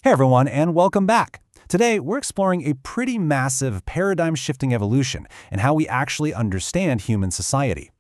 Hey everyone, and welcome back. Today, we're exploring a pretty massive paradigm-shifting evolution and how we actually understand human society.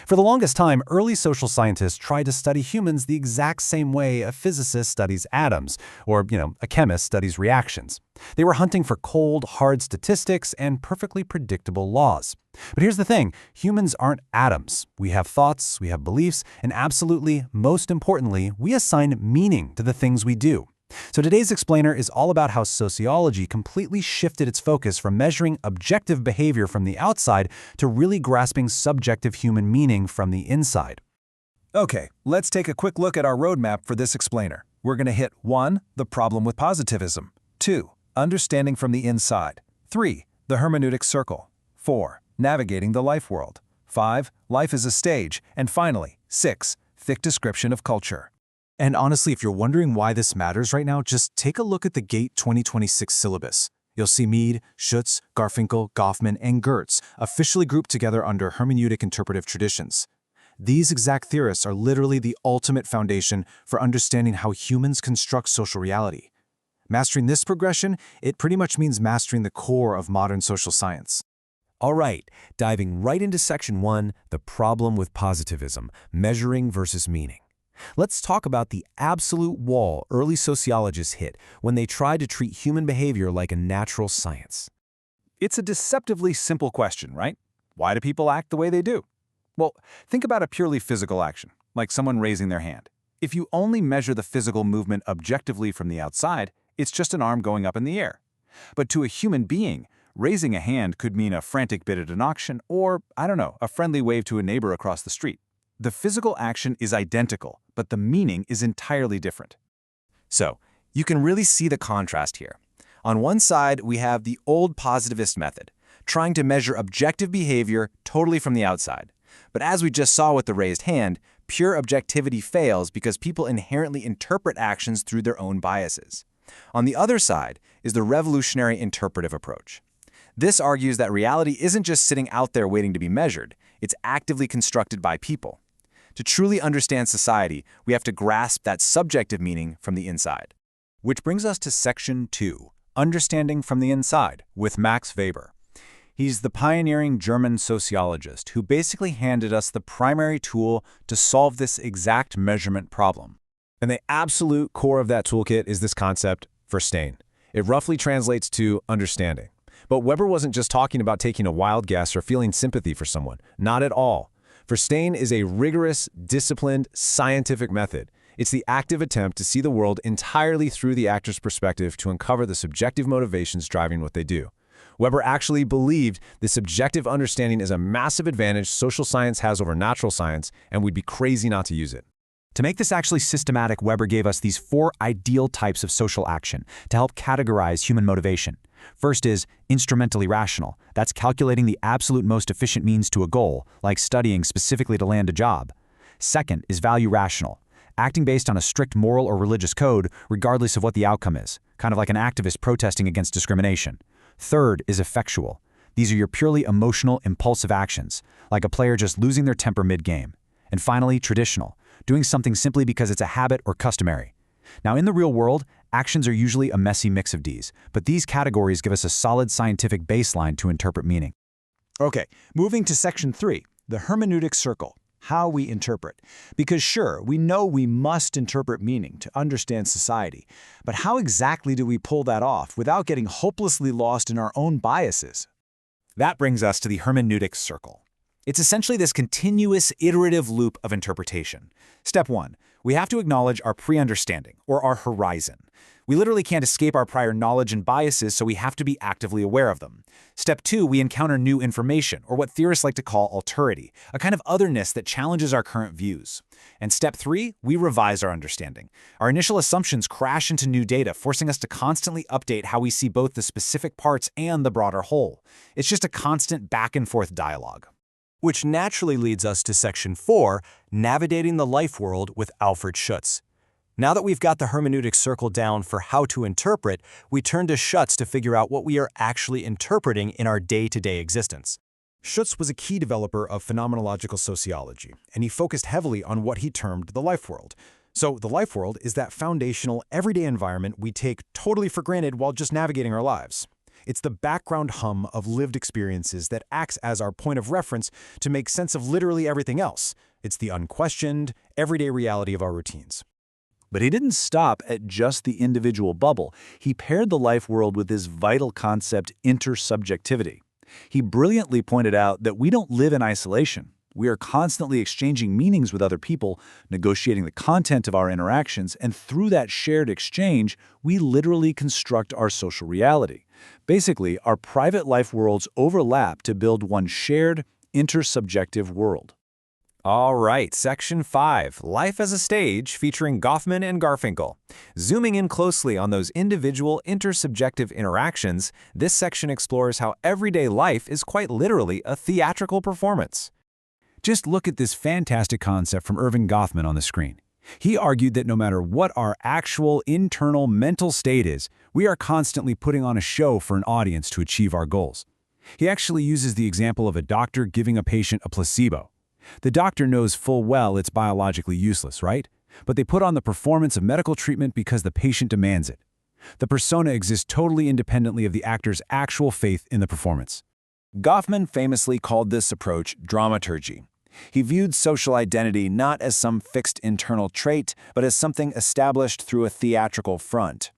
For the longest time, early social scientists tried to study humans the exact same way a physicist studies atoms, or, a chemist studies reactions. They were hunting for cold, hard statistics and perfectly predictable laws. But here's the thing, humans aren't atoms. We have thoughts, we have beliefs, and absolutely, most importantly, we assign meaning to the things we do. So today's explainer is all about how sociology completely shifted its focus from measuring objective behavior from the outside to really grasping subjective human meaning from the inside. Okay, let's take a quick look at our roadmap for this explainer. We're going to hit 1. The problem with positivism. 2. Understanding from the inside. 3. The hermeneutic circle. 4. Navigating the life world. 5. Life as a stage. And finally, 6. Thick description of culture. And honestly, if you're wondering why this matters right now, just take a look at the GATE 2026 syllabus. You'll see Mead, Schutz, Garfinkel, Goffman, and Gertz officially grouped together under hermeneutic interpretive traditions. These exact theorists are literally the ultimate foundation for understanding how humans construct social reality. Mastering this progression, it pretty much means mastering the core of modern social science. All right, diving right into Section 1, the problem with positivism, measuring versus meaning. Let's talk about the absolute wall early sociologists hit when they tried to treat human behavior like a natural science. It's a deceptively simple question, right? Why do people act the way they do? Well, think about a purely physical action, like someone raising their hand. If you only measure the physical movement objectively from the outside, it's just an arm going up in the air. But to a human being, raising a hand could mean a frantic bid at an auction or, a friendly wave to a neighbor across the street. The physical action is identical, but the meaning is entirely different. So, you can really see the contrast here. On one side, we have the old positivist method, trying to measure objective behavior totally from the outside. But as we just saw with the raised hand, pure objectivity fails because people inherently interpret actions through their own biases. On the other side is the revolutionary interpretive approach. This argues that reality isn't just sitting out there waiting to be measured, it's actively constructed by people. To truly understand society, we have to grasp that subjective meaning from the inside. Which brings us to Section 2, Understanding from the Inside, with Max Weber. He's the pioneering German sociologist who basically handed us the primary tool to solve this exact measurement problem. And the absolute core of that toolkit is this concept, Verstehen. It roughly translates to understanding. But Weber wasn't just talking about taking a wild guess or feeling sympathy for someone. Not at all. Verstehen is a rigorous, disciplined, scientific method. It's the active attempt to see the world entirely through the actor's perspective to uncover the subjective motivations driving what they do. Weber actually believed this subjective understanding is a massive advantage social science has over natural science, and we'd be crazy not to use it. To make this actually systematic, Weber gave us these 4 ideal types of social action to help categorize human motivation. First is instrumentally rational. That's calculating the absolute most efficient means to a goal, like studying specifically to land a job. Second is value rational, acting based on a strict moral or religious code, regardless of what the outcome is, kind of like an activist protesting against discrimination. Third is effectual. These are your purely emotional, impulsive actions, like a player just losing their temper mid-game. And finally, traditional, doing something simply because it's a habit or customary. Now, in the real world, actions are usually a messy mix of these, but these categories give us a solid scientific baseline to interpret meaning. Okay, moving to Section 3, the hermeneutic circle, how we interpret. Because sure, we know we must interpret meaning to understand society, but how exactly do we pull that off without getting hopelessly lost in our own biases? That brings us to the hermeneutic circle. It's essentially this continuous, iterative loop of interpretation. Step 1. We have to acknowledge our pre-understanding, or our horizon. We literally can't escape our prior knowledge and biases, so we have to be actively aware of them. Step 2, we encounter new information, or what theorists like to call alterity, a kind of otherness that challenges our current views. And Step 3, we revise our understanding. Our initial assumptions crash into new data, forcing us to constantly update how we see both the specific parts and the broader whole. It's just a constant back-and-forth dialogue. Which naturally leads us to Section 4, Navigating the Life World with Alfred Schutz. Now that we've got the hermeneutic circle down for how to interpret, we turn to Schutz to figure out what we are actually interpreting in our day-to-day existence. Schutz was a key developer of phenomenological sociology, and he focused heavily on what he termed the life world. So the life world is that foundational, everyday environment we take totally for granted while just navigating our lives. It's the background hum of lived experiences that acts as our point of reference to make sense of literally everything else. It's the unquestioned, everyday reality of our routines. But he didn't stop at just the individual bubble. He paired the life world with this vital concept, intersubjectivity. He brilliantly pointed out that we don't live in isolation. We are constantly exchanging meanings with other people, negotiating the content of our interactions, and through that shared exchange, we literally construct our social reality. Basically, our private life worlds overlap to build one shared, intersubjective world. All right, Section 5, Life as a Stage, featuring Goffman and Garfinkel. Zooming in closely on those individual intersubjective interactions, this section explores how everyday life is quite literally a theatrical performance. Just look at this fantastic concept from Erving Goffman on the screen. He argued that no matter what our actual internal mental state is, we are constantly putting on a show for an audience to achieve our goals. He actually uses the example of a doctor giving a patient a placebo. The doctor knows full well it's biologically useless, right? But they put on the performance of medical treatment because the patient demands it. The persona exists totally independently of the actor's actual faith in the performance. Goffman famously called this approach dramaturgy. He viewed social identity not as some fixed internal trait, but as something established through a theatrical front.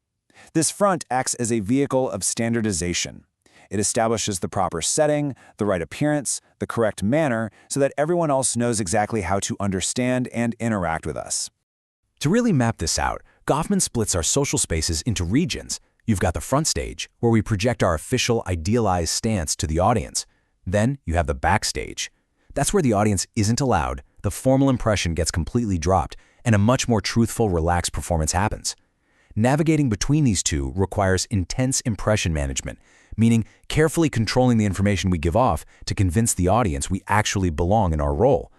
This front acts as a vehicle of standardization. It establishes the proper setting, the right appearance, the correct manner, so that everyone else knows exactly how to understand and interact with us. To really map this out, Goffman splits our social spaces into regions. You've got the front stage, where we project our official, idealized stance to the audience. Then you have the backstage. That's where the audience isn't allowed, the formal impression gets completely dropped, and a much more truthful, relaxed performance happens. Navigating between these two requires intense impression management, meaning carefully controlling the information we give off to convince the audience we actually belong in our role.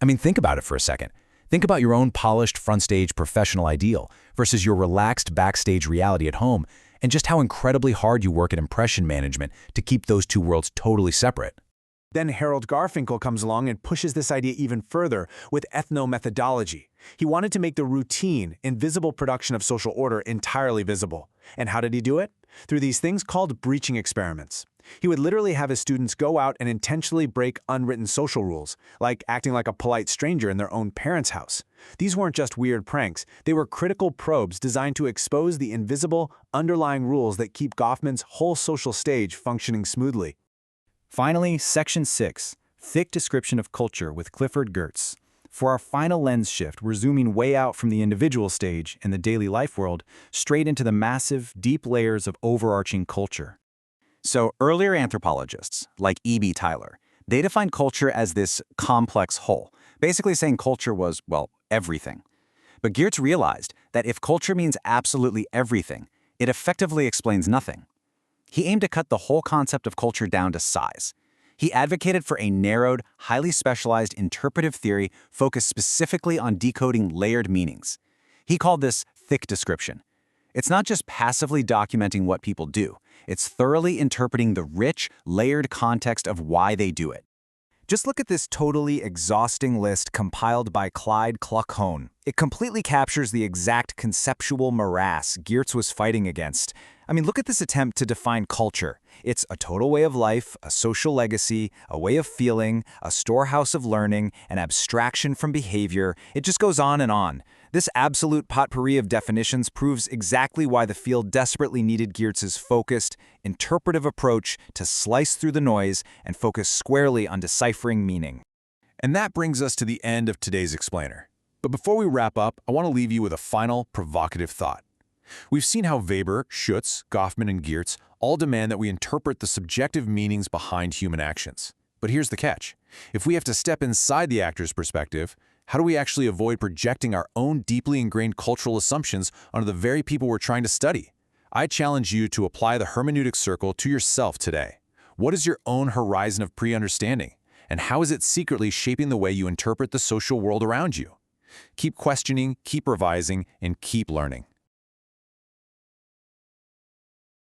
I mean, think about it for a second. Think about your own polished front-stage professional ideal versus your relaxed backstage reality at home, and just how incredibly hard you work at impression management to keep those two worlds totally separate. Then Harold Garfinkel comes along and pushes this idea even further with ethnomethodology. He wanted to make the routine, invisible production of social order entirely visible. And how did he do it? Through these things called breaching experiments. He would literally have his students go out and intentionally break unwritten social rules, like acting like a polite stranger in their own parents' house. These weren't just weird pranks, they were critical probes designed to expose the invisible, underlying rules that keep Goffman's whole social stage functioning smoothly. Finally, Section 6, Thick Description of Culture with Clifford Geertz. For our final lens shift, we're zooming way out from the individual stage and the daily life world, straight into the massive, deep layers of overarching culture. So earlier anthropologists, like E.B. Tyler, they defined culture as this complex whole, basically saying culture was, well, everything. But Geertz realized that if culture means absolutely everything, it effectively explains nothing. He aimed to cut the whole concept of culture down to size. He advocated for a narrowed, highly specialized interpretive theory focused specifically on decoding layered meanings. He called this thick description. It's not just passively documenting what people do, it's thoroughly interpreting the rich, layered context of why they do it. Just look at this totally exhausting list compiled by Clyde Kluckhohn. It completely captures the exact conceptual morass Geertz was fighting against. I mean, look at this attempt to define culture. It's a total way of life, a social legacy, a way of feeling, a storehouse of learning, an abstraction from behavior. It just goes on and on. This absolute potpourri of definitions proves exactly why the field desperately needed Geertz's focused, interpretive approach to slice through the noise and focus squarely on deciphering meaning. And that brings us to the end of today's explainer. But before we wrap up, I want to leave you with a final provocative thought. We've seen how Weber, Schutz, Goffman, and Geertz all demand that we interpret the subjective meanings behind human actions. But here's the catch. If we have to step inside the actor's perspective, how do we actually avoid projecting our own deeply ingrained cultural assumptions onto the very people we're trying to study? I challenge you to apply the hermeneutic circle to yourself today. What is your own horizon of pre-understanding? And how is it secretly shaping the way you interpret the social world around you? Keep questioning, keep revising, and keep learning.